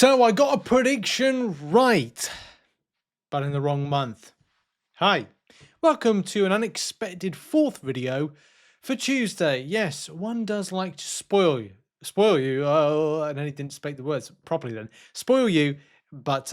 So I got a prediction right, but in the wrong month. Hi, welcome to an unexpected fourth video for Tuesday. Yes, one does like to spoil you. Oh, and then he didn't speak the words properly then. Spoil you, but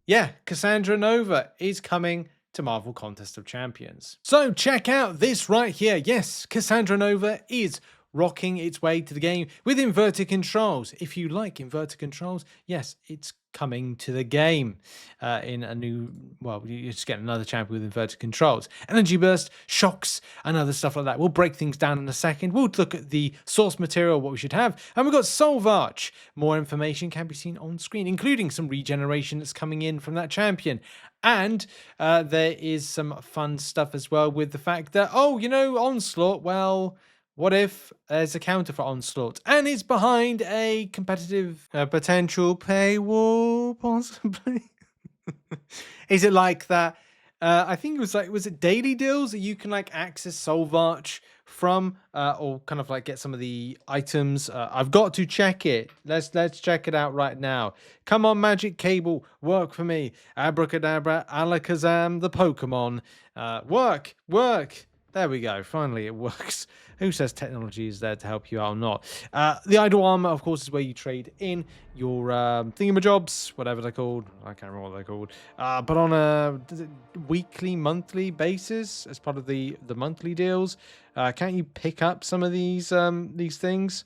yeah, Cassandra Nova is coming to Marvel Contest of Champions. So check out this right here. Yes, Cassandra Nova is rocking its way to the game with inverted controls. If you like inverted controls, yes, it's coming to the game in a new, well, you just get another champion with inverted controls. Energy burst, shocks, and other stuff like that. We'll break things down in a second. We'll look at the source material, what we should have, and we've got Solvarch. More information can be seen on screen, including some regeneration that's coming in from that champion. And there is some fun stuff as well with the fact that, oh, you know, Onslaught, well, what if there's a counter for Onslaught and it's behind a competitive potential paywall, possibly? Is it like that? I think it was like, was it daily deals that you can like access Solvarch from, or kind of like get some of the items? I've got to check it. Let's check it out right now. Come on, magic cable, work for me. Abracadabra, alakazam, the Pokemon. Work. There we go. Finally, it works. Who says technology is there to help you out or not? The idle armor, of course, is where you trade in your thingamajobs, whatever they're called. I can't remember what they're called. But on a weekly, monthly basis, as part of the monthly deals, can't you pick up some of these things?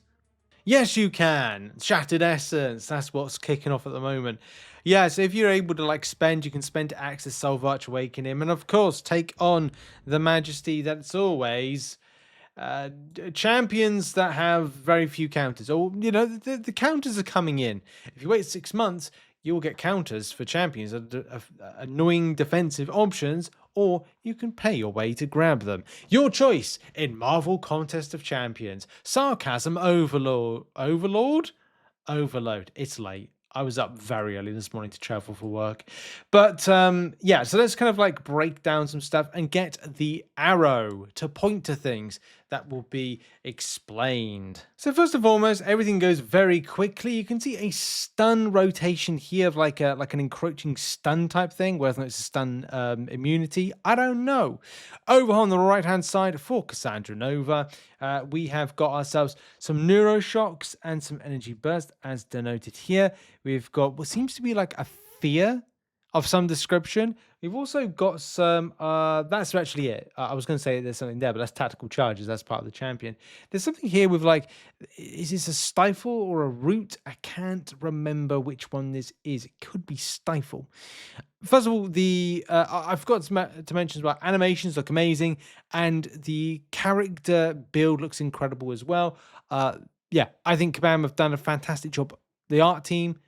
Yes, you can. Shattered Essence. That's what's kicking off at the moment. Yeah, so if you're able to like spend, you can spend to access Solvarch Awakening, and of course take on the majesty that's always champions that have very few counters. Or, you know, the counters are coming in. If you wait 6 months, you will get counters for champions, annoying defensive options, or you can pay your way to grab them. Your choice in Marvel Contest of Champions. Sarcasm Overlord. Overload. It's late. I was up very early this morning to travel for work. But yeah, so let's kind of like break down some stuff and get the arrow to point to things that will be explained. So first and foremost, everything goes very quickly. You can see a stun rotation here of like an encroaching stun type thing, whether it's a stun immunity, I don't know. Over on the right hand side for Cassandra Nova, we have got ourselves some neuroshocks and some energy burst as denoted here. We've got what seems to be like a fear of some description. We've also got some, that's actually it. I was going to say there's something there, but that's tactical charges. That's part of the champion. There's something here with like, is this a stifle or a root? I can't remember which one this is. It could be stifle. First of all, I've got to mention as well, animations look amazing, and the character build looks incredible as well. Yeah, I think Kabam have done a fantastic job. The art team,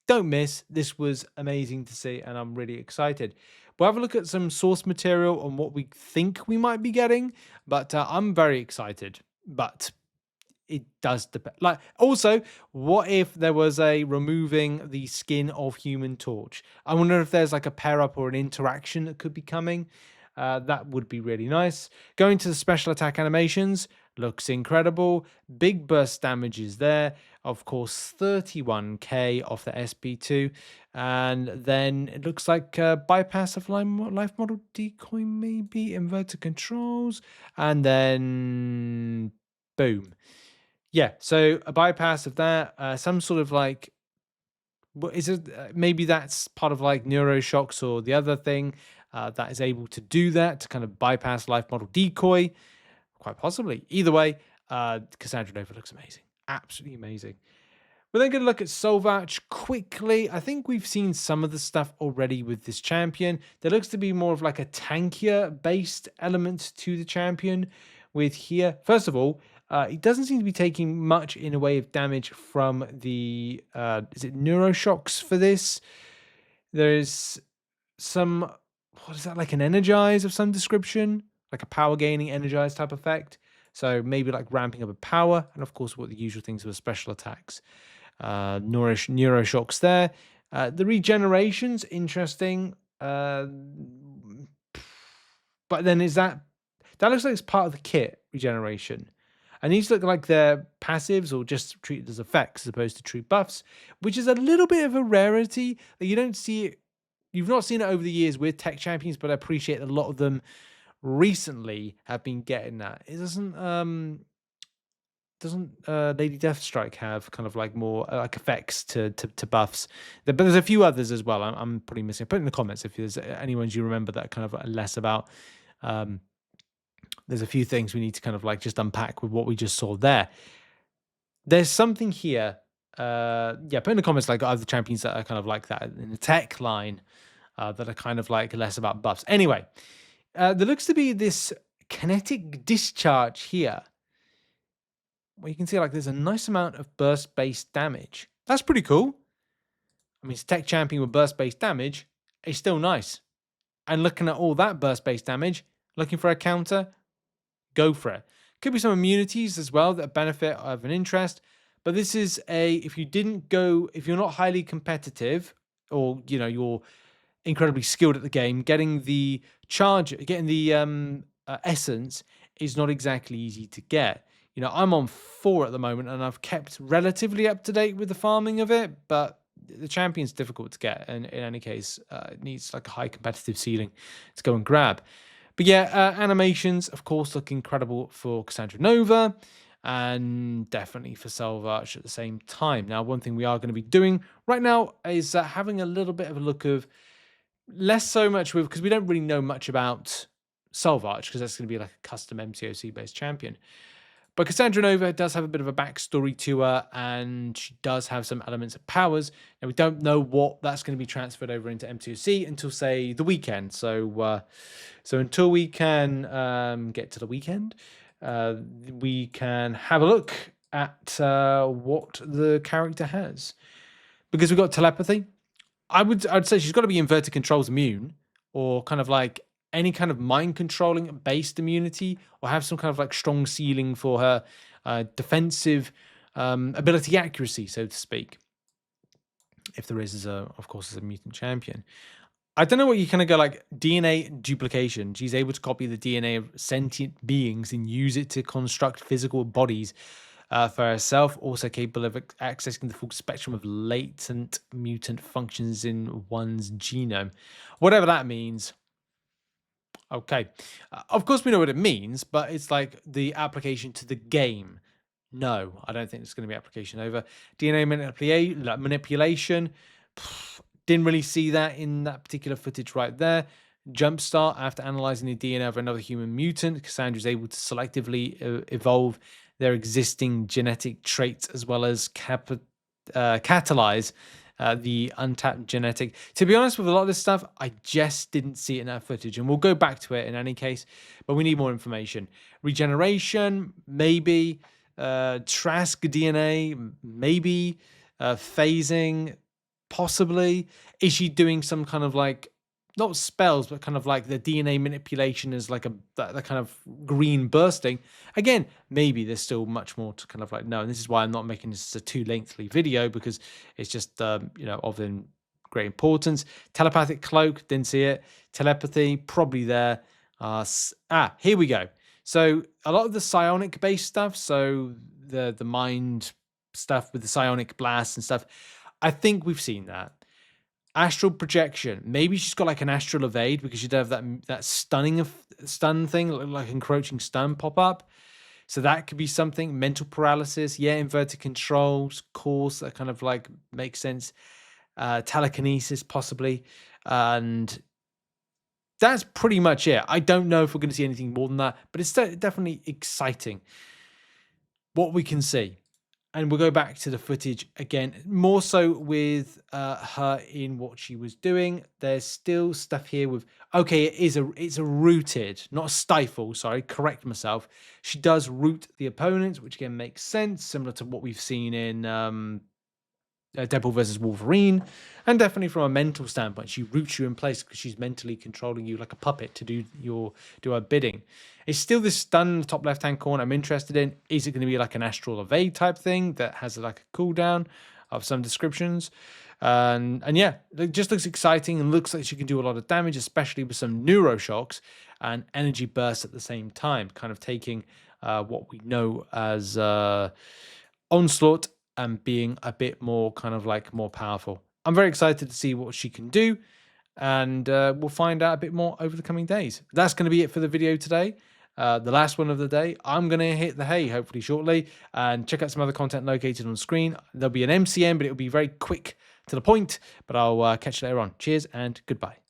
don't miss. This was amazing to see, and I'm really excited. We'll have a look at some source material on what we think we might be getting, but I'm very excited. But it does depend. Like, also, what if there was a removing the skin of Human Torch? I wonder if there's like a pair up or an interaction that could be coming. That would be really nice. Going to the special attack animations, looks incredible. Big burst damage is there. Of course, 31k off the SP2. And then it looks like bypass of life model decoy, maybe inverted controls. And then boom. Yeah, so a bypass of that. Some sort of like, what is it? Maybe that's part of like neuroshocks or the other thing that is able to do that to kind of bypass life model decoy. Quite possibly. Either way, Cassandra Nova looks amazing. Absolutely amazing. We're then going to look at Solvarch quickly. I think we've seen some of the stuff already with this champion. There looks to be more of like a tankier-based element to the champion with here. First of all, it doesn't seem to be taking much in a way of damage from the, is it neuroshocks for this? There's some, what is that, like an energize of some description? Like a power gaining energize type effect. So maybe like ramping up a power, and of course what the usual things were special attacks. Neuroshocks there. The regeneration's interesting. But then is that looks like it's part of the kit regeneration. And these look like they're passives or just treated as effects as opposed to true buffs, which is a little bit of a rarity that you don't see it. You've not seen it over the years with tech champions, but I appreciate a lot of them recently have been getting that. It doesn't Lady Deathstrike have kind of like more like effects to buffs? But there's a few others as well. I'm pretty missing. Put in the comments if there's any ones you remember that kind of less about. There's a few things we need to kind of like just unpack with what we just saw there. There's something here. Yeah, put in the comments like other champions that are kind of like that in the tech line that are kind of like less about buffs. Anyway, there looks to be this kinetic discharge here, where you can see like there's a nice amount of burst-based damage. That's pretty cool. I mean, it's a tech champion with burst-based damage. It's still nice. And looking at all that burst-based damage, looking for a counter, go for it. Could be some immunities as well that benefit of an interest. But this is if you're not highly competitive, or you're incredibly skilled at the game, getting the essence is not exactly easy to get. I'm on 4 at the moment, and I've kept relatively up to date with the farming of it, but the champion's difficult to get, and in any case, it needs like a high competitive ceiling to go and grab. But yeah, animations, of course, look incredible for Cassandra Nova, and definitely for Solvarch at the same time. Now, one thing we are going to be doing right now is having a little bit of a look of, less so much with, because we don't really know much about Solvarch, because that's going to be like a custom MCOC based champion. But Cassandra Nova does have a bit of a backstory to her, and she does have some elements of powers. And we don't know what that's going to be transferred over into MCOC until, say, the weekend. So until we can get to the weekend, we can have a look at what the character has. Because we've got telepathy. I'd say she's got to be inverted controls immune, or kind of like any kind of mind controlling based immunity, or have some kind of like strong ceiling for her defensive ability accuracy, so to speak. If there is, of course, as a mutant champion. I don't know what you kind of go like DNA duplication. She's able to copy the DNA of sentient beings and use it to construct physical bodies for herself. Also capable of accessing the full spectrum of latent mutant functions in one's genome. Whatever that means. Okay. Of course we know what it means, but it's like the application to the game. No, I don't think there's going to be application over. DNA manipulation. Didn't really see that in that particular footage right there. Jumpstart, after analyzing the DNA of another human mutant, Cassandra is able to selectively evolve their existing genetic traits, as well as catalyze the untapped genetic. To be honest, with a lot of this stuff, I just didn't see it in that footage, and we'll go back to it in any case, but we need more information. Regeneration, maybe. Trask DNA, maybe. Phasing, possibly. Is she doing some kind of like, not spells, but kind of like the DNA manipulation is like the kind of green bursting? Again, maybe there's still much more to kind of like know. And this is why I'm not making this a too lengthy video, because it's just, of great importance. Telepathic cloak, didn't see it. Telepathy, probably there. Here we go. So a lot of the psionic based stuff, so the mind stuff with the psionic blast and stuff, I think we've seen that. Astral projection. Maybe she's got like an astral evade, because she'd have that stun thing, like encroaching stun pop up. So that could be something. Mental paralysis. Yeah, inverted controls. Course, that kind of like makes sense. Telekinesis, possibly. And that's pretty much it. I don't know if we're going to see anything more than that, but it's definitely exciting what we can see. And we'll go back to the footage again, more so with her in what she was doing. There's still stuff here with, okay, it's a rooted, not a stifle, sorry, correct myself. She does root the opponents, which again makes sense, similar to what we've seen in Deadpool versus Wolverine. And definitely from a mental standpoint, she roots you in place because she's mentally controlling you like a puppet to do her bidding. It's still this stun in the top left-hand corner I'm interested in. Is it going to be like an astral evade type thing that has like a cooldown of some descriptions? And yeah, it just looks exciting and looks like she can do a lot of damage, especially with some neuroshocks and energy bursts at the same time, kind of taking what we know as Onslaught and being a bit more kind of like more powerful. I'm very excited to see what she can do, and we'll find out a bit more over the coming days. That's going to be it for the video today. The last one of the day. I'm going to hit the hay hopefully shortly and check out some other content located on screen. There'll be an MCM, but it'll be very quick to the point. But I'll catch you later on. Cheers and goodbye.